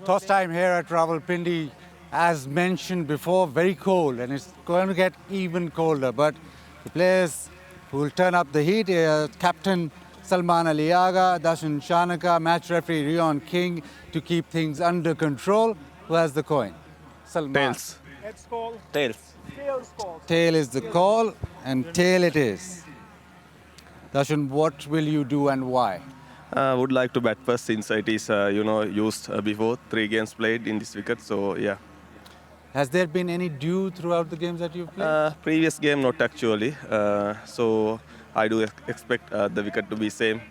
Toss time here at Rawalpindi, as mentioned before, very cold, and it's going to get even colder. But the players who will turn up the heat, Captain Salman Aliaga, Dashan Shanaka, match referee Rion King, to keep things under control. Who has the coin? Salman. Tails. Heads call. Tails. Tails call. Tail is the call, and tail it is. Dashan, what will you do and why? Would like to bat first since it is used before 3 games played in this wicket. So yeah. Has there been any dew throughout the games that you've played? Previous game not actually. So I do expect the wicket to be same.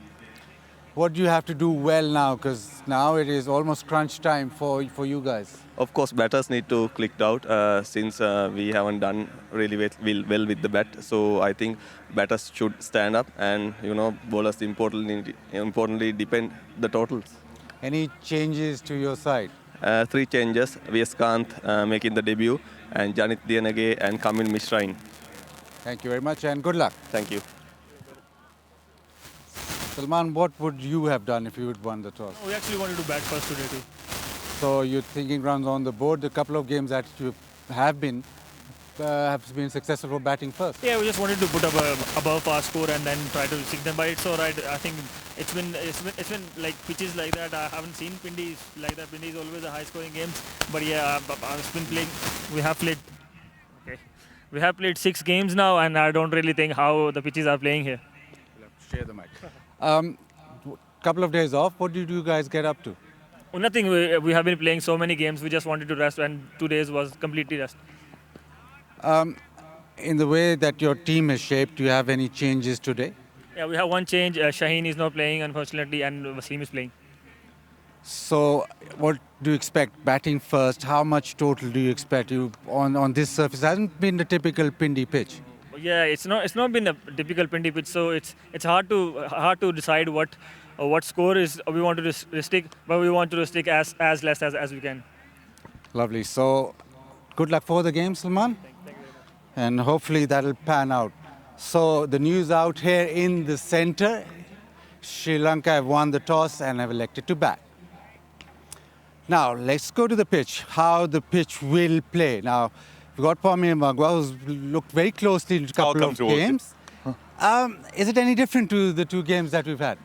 What do you have to do well now? Because now it is almost crunch time for you guys. Of course, batters need to click out since we haven't done really well with the bat. So I think batters should stand up, and bowlers importantly depend the totals. Any changes to your side? 3 changes: V.S. Kant making the debut, and Janit Dienage and Kamil Mishra in. Thank you very much and good luck. Thank you. Salman, what would you have done if you had won the toss? We actually wanted to bat first today too. So you're thinking runs on the board. The couple of games that you have been successful for batting first. Yeah, we just wanted to put up above our score and then try to stick them. But it's all right. I think it's been like pitches like that. I haven't seen Pindi like that. Pindi is always a high-scoring games. But yeah, I've been playing. We have played 6 games now, and I don't really think how the pitches are playing here. Share the mic. Couple of days off. What did you guys get up to? Well, nothing. We have been playing so many games. We just wanted to rest, and 2 days was completely rest. In the way that your team is shaped, do you have any changes today? Yeah, we have one change. Shaheen is not playing, unfortunately, and Wasim is playing. So, what do you expect? Batting first, how much total do you expect on this surface? It hasn't been the typical Pindi pitch. Yeah, it's not been a typical Pindi pitch, so it's hard to decide what score is we want to stick, but we want to stick as less as we can. Lovely. So, good luck for the game, Salman. Thank you very much. And hopefully that'll pan out. So the news out here in the center, Sri Lanka have won the toss and have elected to bat. Now let's go to the pitch, how the pitch will play. Now we've got Pamir Magwa, who's looked very closely in a couple of games. Is it any different to the 2 games that we've had?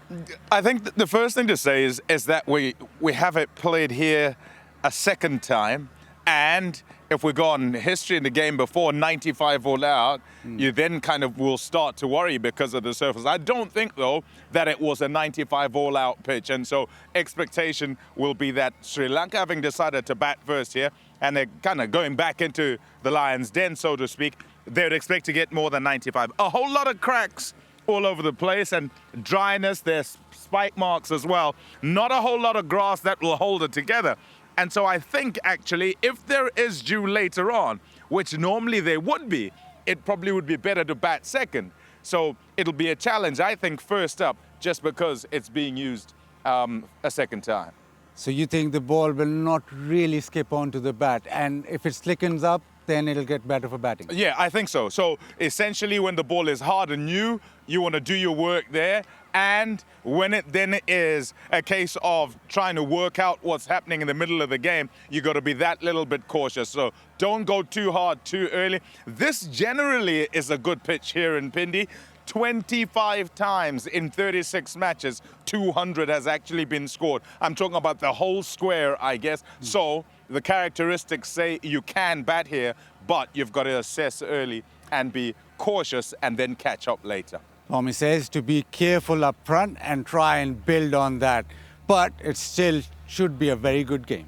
I think the first thing to say is that we have it played here a second time. And if we go on history in the game before 95 all out, you then kind of will start to worry because of the surface. I don't think, though, that it was a 95 all out pitch. And so expectation will be that Sri Lanka, having decided to bat first here, and they're kind of going back into the lion's den, so to speak, they would expect to get more than 95. A whole lot of cracks all over the place and dryness. There's spike marks as well. Not a whole lot of grass that will hold it together. And so I think, actually, if there is dew later on, which normally there would be, it probably would be better to bat second. So it'll be a challenge, I think, first up, just because it's being used a second time. So you think the ball will not really skip onto the bat, and if it slickens up, then it'll get better for batting? Yeah, I think so. So essentially, when the ball is hard and new, you want to do your work there. And when it then is a case of trying to work out what's happening in the middle of the game, you got to be that little bit cautious. So don't go too hard too early. This generally is a good pitch here in Pindi. 25 times in 36 matches, 200 has actually been scored. I'm talking about the whole square, I guess. So the characteristics say you can bat here, but you've got to assess early and be cautious and then catch up later. Tommy says to be careful up front and try and build on that. But it still should be a very good game.